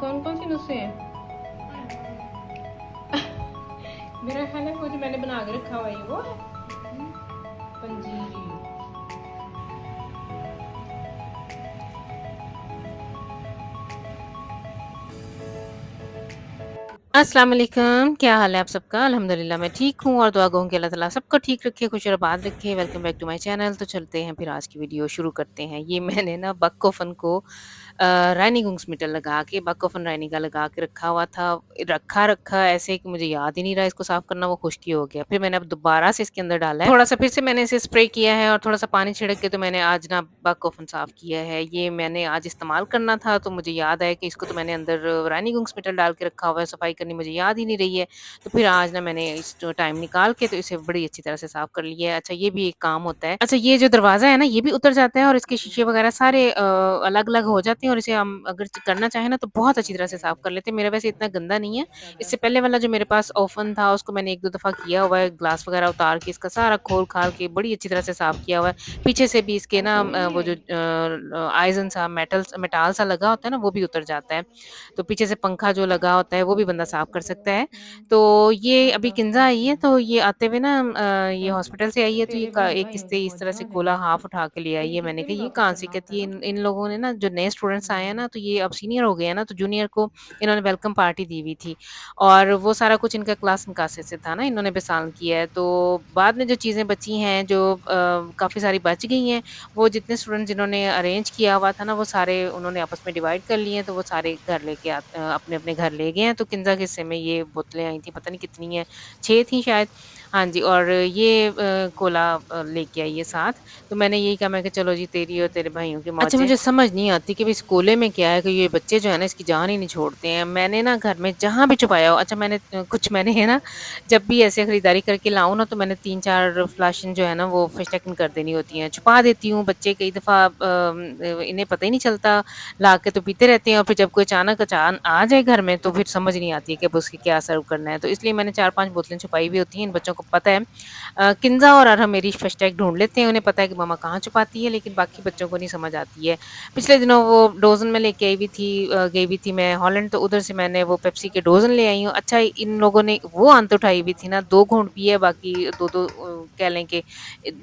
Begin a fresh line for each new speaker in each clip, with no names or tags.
कौन कौन से नुस्खे हैं? मेरा ख्याल है वो जो मैंने बना के रखा हुआ है वो है पंजीरी। अस्सलाम वालेकुम, क्या हाल है आप सबका? अल्हम्दुलिल्लाह मैं ठीक हूँ और दुआ गो कि अल्लाह ताला सबको ठीक रखे, खुश और आबाद रखे। Welcome back to my channel. तो चलते हैं फिर आज की वीडियो शुरू करते हैं। ये मैंने ना बकओफन को रेiniगungsmittel लगा के बकओफन रेनिगा लगा के रखा हुआ था। रखा ऐसे कि मुझे याद ही नहीं रहा इसको साफ़ करना, वो खुश्क ही हो गया। फिर मैंने अब दोबारा से इसके अंदर डाला है। थोड़ा-सा फिर से मैंने इसे स्प्रे किया है और थोड़ा-सा पानी छिड़क के तो मैंने आज ना बकओफन साफ़ किया है। ये मैंने आज इस्तेमाल करना था तो मुझे याद आया कि इसको तो मैंने अंदर रेiniगungsmittel डाल के रखा हुआ है, सफाई करनी मुझे याद ही नहीं रही है। तो फिर आज ना मैंने इस जो टाइम निकाल के तो इसे बड़ी अच्छी तरह से साफ़ कर लिया है। अच्छा ये भी एक काम होता है। अच्छा ये जो दरवाज़ा है ना ये भी उतर जाता है और इसके शीशे वगैरह सारे अलग-अलग हो जाते हैं और इसे हम अगर करना चाहें ना तो बहुत अच्छी तरह से साफ़ कर लेते हैं। मेरा वैसे इतना गंदा नहीं है। इससे पहले वाला जो मेरे पास ओवन था उसको मैंने 1-2 दफ़ा किया हुआ है, ग्लास वगैरह उतार के इसका सारा खोल-खाल के बड़ी अच्छी तरह से साफ़ किया हुआ है। पीछे से भी इसके ना वो जो आइज़न सा मेटाल सा लगा होता है ना वो भी उतर जाता है। तो पीछे से पंखा जो लगा होता है वो भी बंदा साफ़ कर सकता है। तो ये अभी किंज़ा आई है तो ये आते हुए ना ये हॉस्पिटल से आई है तो ये का एक किस्ते इस तरह से खोला हाफ़ उठा के ले आई है। मैंने कहा ये कहाँ से? कहती है इन इन लोगों ने ना जो नए स्टूडेंट्स आए हैं ना तो ये अब सीनियर हो गए हैं ना तो जूनियर को इन्होंने वेलकम पार्टी दी हुई थी और वो सारा कुछ इनका क्लास निकासे से था ना इन्होंने बेसाल किया है। तो बाद में जो चीज़ें बची हैं जो काफ़ी सारी बच गई हैं वो जितने स्टूडेंट जिन्होंने अरेंज किया हुआ था ना वो सारे उन्होंने आपस में डिवाइड कर लिए हैं तो वो सारे घर लेके अपने-अपने घर ले गए हैं। तो किंज़ा के हिस्से में ये बोतलें आई थी पता नहीं कितनी हैं 6 थी शायद। हाँ जी और ये कोला लेके आई है साथ। तो मैंने यही कहा मैं कहा चलो जी तेरी और तेरे भाइयों की अच्छा मुझे समझ नहीं आती कि इस कोले में क्या है कि ये बच्चे जो है ना इसकी जान ही नहीं छोड़ते हैं। मैंने ना घर में जहाँ भी छुपाया हो अच्छा मैंने कुछ मैंने है ना जब भी ऐसे खरीदारी करके लाऊँ ना तो मैंने 3-4 फ्लाशन जो है ना वो फीस-टेकन कर देनी होती हैं। छुपा देती हूँ, बच्चे कई दफ़ा इन्हें पता ही नहीं चलता, ला के तो पीते रहते हैं और फिर जब कोई अचानक आ जाए घर में तो फिर समझ नहीं आती है कि अब उसकी क्या सर्व करना है। तो इसलिए मैंने 4-5 बोतलें छुपाई हुई होती हैं, इन बच्चों को पता है। किंज़ा और अरहम मेरी फीस-टैग ढूँढ लेते हैं, उन्हें पता है कि मम्मा कहाँ छुपाती है, लेकिन बाकी बच्चों को नहीं समझ आती है। पिछले दिनों वो डोज़न में लेके आई हुई थी गई हुई थी मैं हॉलैंड तो उधर से मैंने वो पेप्सी के डोज़न ले आई हूँ। अच्छा इन लोगों ने वो आंत उठाई हुई थी ना 2 घूँट पिए बाकी 2-2 कह लें कि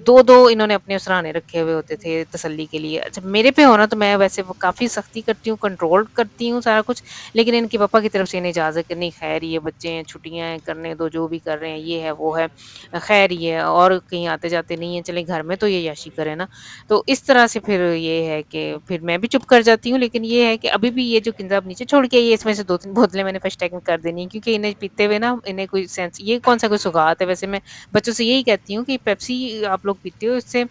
2-2 इन्होंने अपने सराहने रखे हुए होते थे तसल्ली के लिए। अच्छा मेरे पे हो ना तो मैं वैसे वो काफ़ी सख्ती करती हूँ, कंट्रोल करती हूँ सारा कुछ, लेकिन इनके पापा की तरफ से इन्हें इजाज़त कि नहीं खैर ये बच्चे हैं, छुट्टियाँ हैं, करने दो जो भी कर रहे हैं, ये है, वो है। खैर ये है और कहीं आते-जाते नहीं है, चलें घर में तो ये याशी करें ना। तो इस तरह से फिर ये है कि फिर मैं भी चुप कर जाती हूँ, लेकिन ये है कि अभी भी ये जो किंज़ा अब नीचे छोड़ के आई है, इसमें से 2-3 बोतलें मैंने फर्स्ट टाइम कर देनी है क्योंकि इन्हें पीते हुए ना इन्हें कोई सेंस ये कौन-सा कोई सौगात है। वैसे मैं बच्चों से यही कहती हूँ कि पेप्सी आप लोग पीते हो, इससे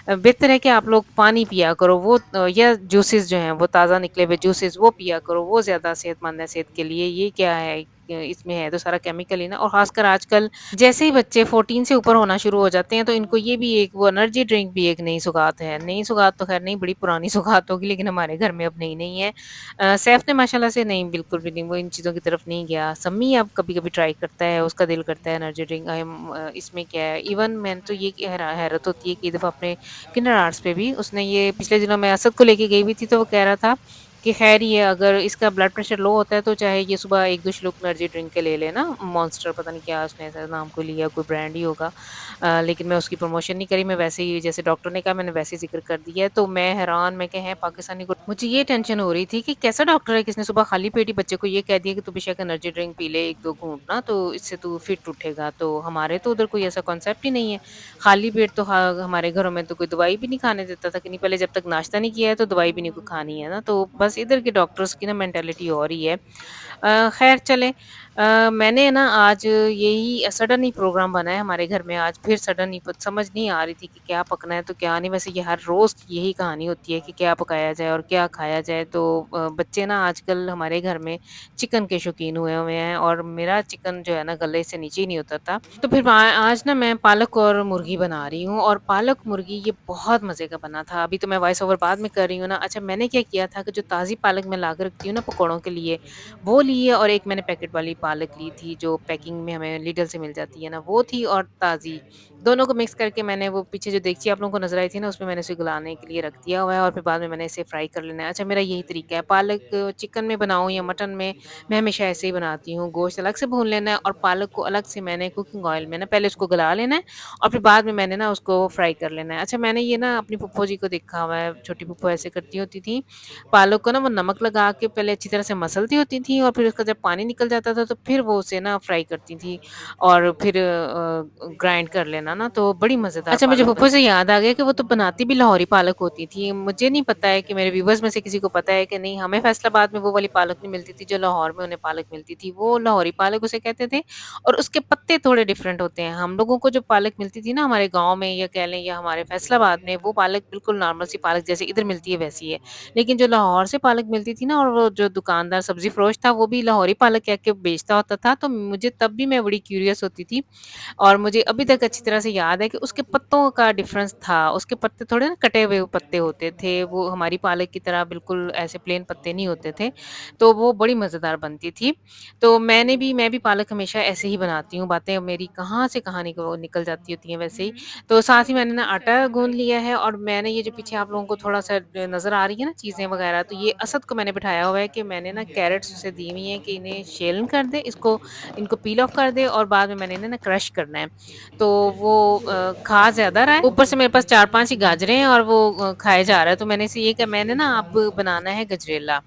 बेहतर है कि आप लोग पानी पिया करो वो या जूसेस जो हैं वो ताज़ा निकले हुए जूसेस वो पिया करो, वो ज़्यादा सेहतमंद है सेहत के लिए। ये क्या है इसमें है तो सारा केमिकल ही ना और ख़ासकर आजकल जैसे ही बच्चे 14 से ऊपर होना शुरू हो जाते हैं तो इनको ये भी एक वो एनर्जी ड्रिंक भी एक नई सौगात है। नई सौगात तो ख़ैर नहीं बड़ी पुरानी सौगात होगी लेकिन हमारे घर में अब नई नहीं है। सैफ ने माशाल्लाह से नहीं बिल्कुल भी नहीं वो इन चीज़ों की तरफ नहीं गया। सम्मी अब कभी-कभी ट्राई करता है, उसका दिल करता है एनर्जी ड्रिंक इसमें क्या है? इवन मैंने तो ये हैरत होती है कि एक दफ़ा अपने किंडर आर्ट्स पे भी उसने ये पिछले दिनों मैं असद को लेके गई हुई थी तो वो कह रहा था कि खैर ये अगर इसका ब्लड प्रेशर लो होता है तो चाहे ये सुबह 1-2 स्लूक एनर्जी ड्रिंक के ले ले ना मॉन्स्टर पता नहीं क्या उसने ऐसा नाम को लिया कोई ब्रांड ही होगा। लेकिन मैं उसकी प्रमोशन नहीं करी मैं वैसे ही जैसे डॉक्टर ने कहा मैंने वैसे ही ज़िक्र कर दिया है तो मैं हैरान मैं क्या है पाकिस्तानी को मुझे ये टेंशन हो रही थी कि कैसा डॉक्टर है किसने सुबह खाली पेट ही बच्चे को ये कह दिया कि तू बेशक एनर्जी ड्रिंक पी ले 1-2 घूँट ना तो इससे तू फिट उठेगा। तो हमारे तो उधर कोई ऐसा कॉन्सेप्ट ही नहीं है। खाली पेट तो हमारे घरों में तो कोई दवाई भी नहीं खाने देता था कि नहीं पहले जब तक नाश्ता नहीं किया है तो दवाई भी नहीं कोई खानी है ना, तो बस इधर के डॉक्टर्स की ना मेंटालिटी और ही है। खैर चलें मैंने ना आज यही सडन ही प्रोग्राम बना है हमारे घर में आज फिर सडन ही समझ नहीं आ रही थी कि क्या पकना है तो क्या नहीं वैसे ये हर रोज़ की यही कहानी होती है कि क्या पकाया जाए और क्या खाया जाए तो बच्चे ना आजकल हमारे घर में चिकन के शौकीन हुए हुए हैं और मेरा चिकन जो है ना गले से नीचे ही नहीं उतरता। तो फिर आज ना मैं पालक और मुर्गी बना रही हूँ और पालक मुर्गी ये बहुत मज़े का बना था। अभी तो मैं वॉइस ओवर बाद में कर रही हूँ ना। अच्छा मैंने क्या किया था कि जो ताज़ी पालक मैं ला के रखती हूँ ना पकौड़ों के लिए, वो ली है और एक मैंने पैकेट वाली पालक ली थी जो पैकिंग में हमें लिडल से मिल जाती है ना, वो थी और ताज़ी। दोनों को मिक्स करके मैंने वो पीछे जो देगची आप लोगों को नज़र आई थी ना, उसमें मैंने उसे गलाने के लिए रख दिया हुआ है और फिर बाद में मैंने इसे फ्राई कर लेना है। अच्छा मेरा यही तरीका है, पालक चिकन में बनाऊँ या मटन में, मैं हमेशा ऐसे ही बनाती हूँ। गोश्त अलग से भून लेना है और पालक को अलग से मैंने कुकिंग ऑयल में ना पहले उसको गला लेना है और फिर बाद में मैंने ना उसको फ्राई कर लेना है। अच्छा मैंने ये ना अपनी फूफो जी को देखा हुआ है, छोटी फूफो ऐसे करती होती थी। पालक को ना वो नमक लगा के पहले अच्छी तरह से मसलती होती थी और फिर उसका जब पानी निकल जाता था तो फिर वो उसे ना फ्राई करती थी और फिर ग्राइंड कर लेना ना तो बड़ी मज़ेदार अच्छा मुझे फूफो से याद आ गया कि वो तो बनाती भी लाहौरी पालक होती थी। मुझे नहीं पता है कि मेरे व्यूअर्स में से किसी को पता है कि नहीं, हमें फैसलाबाद में वो वाली पालक नहीं मिलती थी जो लाहौर में उन्हें पालक मिलती थी। वो लाहौरी पालक उसे कहते थे और उसके पत्ते थोड़े डिफरेंट होते हैं। हम लोगों को जो पालक मिलती थी ना हमारे गाँव में या कह लें या हमारे फैसलाबाद में, वो पालक बिल्कुल नॉर्मल सी पालक जैसे इधर मिलती है वैसी है। लेकिन जो लाहौर से पालक मिलती थी ना और वो जो दुकानदार सब्ज़ी फ़रोश था वो भी लाहौरी पालक कह के बेचता होता था, तो मुझे तब भी मैं बड़ी क्यूरियस होती थी और मुझे अभी तक अच्छी तरह से याद है कि उसके पत्तों का डिफ़रेंस था। उसके पत्ते थोड़े ना कटे हुए पत्ते होते थे, वो हमारी पालक की तरह बिल्कुल ऐसे प्लेन पत्ते नहीं होते थे, तो वो बड़ी मज़ेदार बनती थी। तो मैं भी पालक हमेशा ऐसे ही बनाती हूँ, बातें अब मेरी कहाँ से कहाँ निकल जाती होती हैं वैसे ही। तो साथ ही मैंने ना आटा गूँध लिया है और मैंने ये जो पीछे आप लोगों को थोड़ा-सा नज़र आ रही है ना चीज़ें वग़ैरह, तो ये असद को मैंने बिठाया हुआ है कि मैंने ना कैरट्स उसे दी हुई हैं कि इन्हें छीलन कर दे, इनको पील ऑफ कर दे और बाद में मैंने इन्हें ना क्रश करना है। तो वो खा ज़्यादा रहा है, ऊपर से मेरे पास 4-5 ही गाजरें हैं और वो खाए जा रहा है, तो मैंने इसे ये कहा मैंने ना अब बनाना है गजरेला।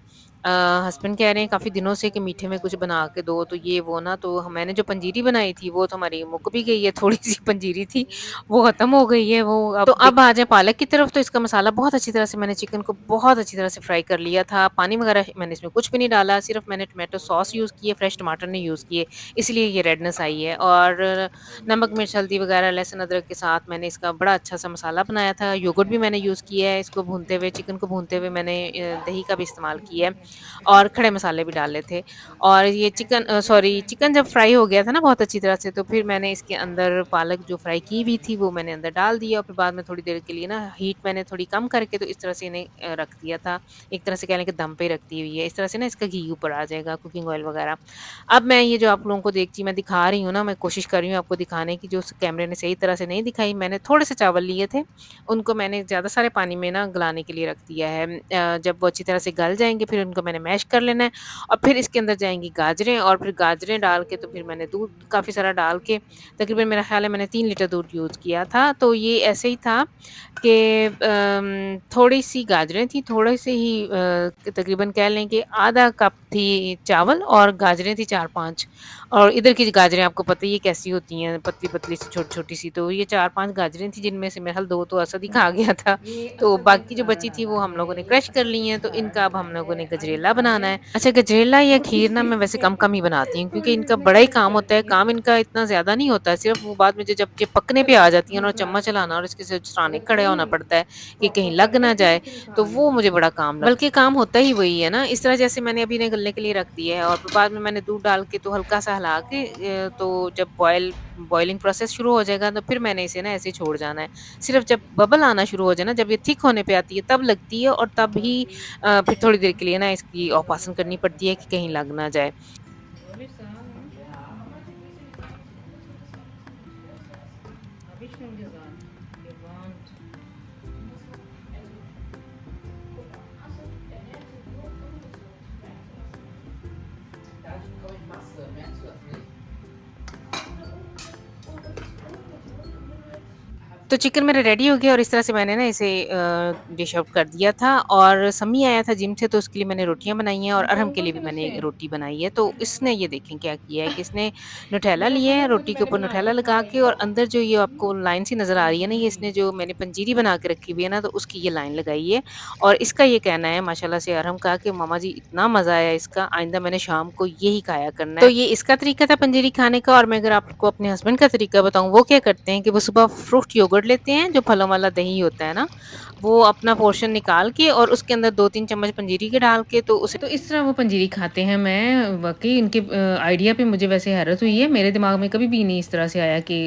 हस्बैंड कह रहे हैं काफ़ी दिनों से कि मीठे में कुछ बना के दो, तो ये वो ना तो मैंने जो पंजीरी बनाई थी वो तो हमारी मुक भी गई है, थोड़ी-सी पंजीरी थी, वो ख़त्म हो गई है, वो अब आ जाए पालक की तरफ। तो इसका मसाला बहुत अच्छी तरह से मैंने चिकन को बहुत अच्छी तरह से फ्राई कर लिया था, पानी वगैरह मैंने इसमें कुछ भी नहीं डाला, सिर्फ़ मैंने टोमेटो सॉस यूज़ की है, फ्रेश टमाटर नहीं यूज़ किए, इसलिए ये रेडनेस आई है। और नमक, मिर्च, हल्दी वगैरह, लहसुन, अदरक के साथ मैंने इसका बड़ा अच्छा-सा मसाला बनाया था, योगर्ट भी मैंने यूज़ किया है, इसको भूनते हुए चिकन को भूनते हुए मैंने दही का भी इस्तेमाल किया है और खड़े मसाले भी डाले थे। और ये चिकन जब फ्राई हो गया था ना बहुत अच्छी तरह से, तो फिर मैंने इसके अंदर पालक जो फ्राई की हुई थी वो मैंने अंदर डाल दिया और फिर बाद में थोड़ी देर के लिए ना हीट मैंने थोड़ी कम करके तो इस तरह से इन्हें रख दिया था। एक तरह से कह लें कि दम पे रख दी हुई है। इस तरह से ना इसका घी ऊपर आ जाएगा, कुकिंग ऑयल वगैरह। अब मैं ये जो आप लोगों को देगची मैं दिखा रही हूँ ना, मैं कोशिश कर रही हूँ आपको दिखाने की, जो उस कैमरे ने सही तरह से नहीं दिखाई। मैंने थोड़े से चावल लिए थे, उनको मैंने ज़्यादा सारे पानी में ना गलाने के लिए रख दिया है। जब वो अच्छी तरह से गल जाएँगे फिर उनको मैंने मैश कर लेना है और फिर इसके अंदर जाएँगी गाजरें और फिर गाजरें डाल के तो फिर मैंने दूध काफ़ी सारा डाल के तकरीबन मेरा ख़्याल है मैंने 3 लीटर दूध यूज़ किया था। तो ये ऐसे ही था कि थोड़ी-सी गाजरें थी, थोड़े से ही तकरीबन कह लें कि आधा कप थी चावल और गाजरें थी 4-5 और इधर की गाजरें आपको पता ही है कैसी होती हैं, पतली-पतली सी, छोटी-छोटी सी, तो ये 4-5 गाजरें थी जिनमें से मेरे ख़्याल 2 तो असद ही खा गया था, तो बाकी जो बची थी वो हम लोगों ने क्रश कर ली हैं, तो इनका अब हम लोगों ने गजरेला बनाना है। अच्छा गजरेला या खीर ना मैं वैसे कम-कम ही बनाती हूँ क्योंकि इनका बड़ा ही काम होता है, काम इनका इतना ज़्यादा नहीं होता है, सिर्फ़ वो बाद में जब ये पकने पे आ जाती हैं और चम्मच हिलाना और इसके सामने खड़े होना पड़ता है कि कहीं लग ना जाए, तो वो मुझे बड़ा काम लगता है। बल्कि काम होता ही वही है ना, इस तरह जैसे मैंने अभी इन्हें गलने के लिए रख दिया है और फिर बाद में मैंने दूध डाल के तो हल्का-सा हिला के तो जब बॉयलिंग प्रोसेस शुरू हो जाएगा तो फिर मैंने इसे ना ऐसे ही छोड़ जाना है। सिर्फ़ जब बबल आना शुरू हो जाए ना, जब ये थिक होने पे आती है तब लगती है और तब ही फिर थोड़ी देर के लिए ना इसकी ऑफ-वाशन करनी पड़ती है कि कहीं लग ना जाए। Habe ich sagen? Habe ich schon gesagt. Gewarnt. तो चिकन मेरा रेडी हो गया और इस तरह से मैंने ना इसे डिश आउट कर दिया था और सम्मी आया था जिम से तो उसके लिए मैंने रोटियां बनाई हैं और अरहम के लिए भी मैंने एक रोटी बनाई है। तो इसने ये देखें क्या किया है कि इसने नुटेला लिया है, रोटी के ऊपर नुटेला लगा के और अंदर जो ये आपको लाइन सी नज़र आ रही है ना, ये इसने जो मैंने पंजीरी बना के रखी हुई है ना, तो उसकी ये लाइन लगाई है और इसका ये कहना है माशाल्लाह से अरहम का कि मामा जी इतना मज़ा आया इसका, आइंदा मैंने शाम को यही खाया करना है। तो ये इसका तरीका था पंजीरी खाने का और मैं अगर आपको अपने हस्बैंड का तरीका बताऊँ, वो क्या करते हैं कि वो सुबह फ्रूट योगर्ट निचोड़ लेते हैं, जो फलों वाला दही होता है ना, वो अपना पोर्शन निकाल के और उसके अंदर 2-3 चम्मच पंजीरी के डाल के तो इस तरह वो पंजीरी खाते हैं। मैं वाक़ई इनके आइडिया पे मुझे वैसे हैरत हुई है। मेरे दिमाग में कभी भी नहीं इस तरह से आया कि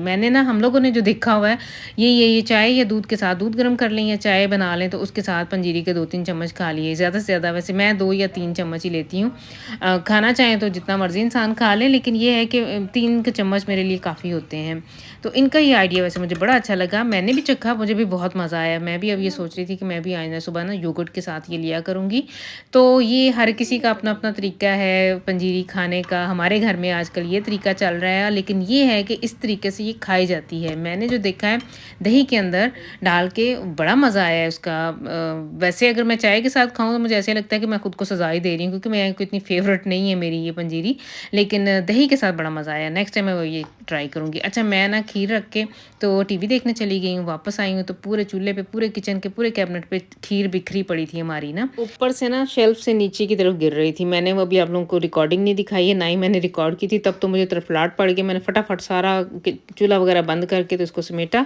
मैंने ना हम लोगों ने जो देखा हुआ है, ये चाय या दूध के साथ दूध गरम कर लें या चाय बना लें, तो उसके साथ पंजीरी के 2-3 चम्मच खा लिए। ज़्यादा से ज़्यादा वैसे मैं 2 या 3 चम्मच ही लेती हूँ। खाना चाहें तो जितना मर्ज़ी इंसान खा ले, लेकिन ये है कि 3 के चम्मच मेरे लिए काफ़ी होते हैं। तो इनका ये आइडिया वैसे मुझे बड़ा अच्छा लगा। मैंने भी चखा, मुझे भी बहुत मज़ा आया। मैं भी अब ये सोच रही थी कि मैं भी आइंदा सुबह ना योगर्ट के साथ ये लिया करूँगी। तो ये हर किसी का अपना-अपना तरीका है पंजीरी खाने का। हमारे घर में आजकल ये तरीका चल रहा है, लेकिन ये है कि इस तरीके से ये खाई जाती है। मैंने जो देखा है दही के अंदर डाल के बड़ा मज़ा आया है उसका। वैसे अगर मैं चाय के साथ खाऊँ तो मुझे ऐसे लगता है कि मैं खुद को सज़ा ही दे रही हूँ, क्योंकि मैं को इतनी फ़ेवरेट नहीं है मेरी ये पंजीरी। लेकिन दही के साथ बड़ा मज़ा आया। नेक्स्ट टाइम मैं वो ये ट्राई करूँगी। अच्छा, मैं ना खीर रख के तो टीवी देखने चली गई हूँ, वापस आई हूँ तो पूरे चूल्हे पे, पूरे किचन के पूरे कैबिनेट पे खीर बिखरी पड़ी थी हमारी ना। ऊपर से ना शेल्फ से नीचे की तरफ गिर रही थी। मैंने वो अभी आप लोगों को रिकॉर्डिंग नहीं दिखाई है, ना ही मैंने रिकॉर्ड की थी, तब तो मुझे तरफलाट पड़ गई। मैंने फटाफट सारा चूल्हा वगैरह बंद करके तो इसको समेटा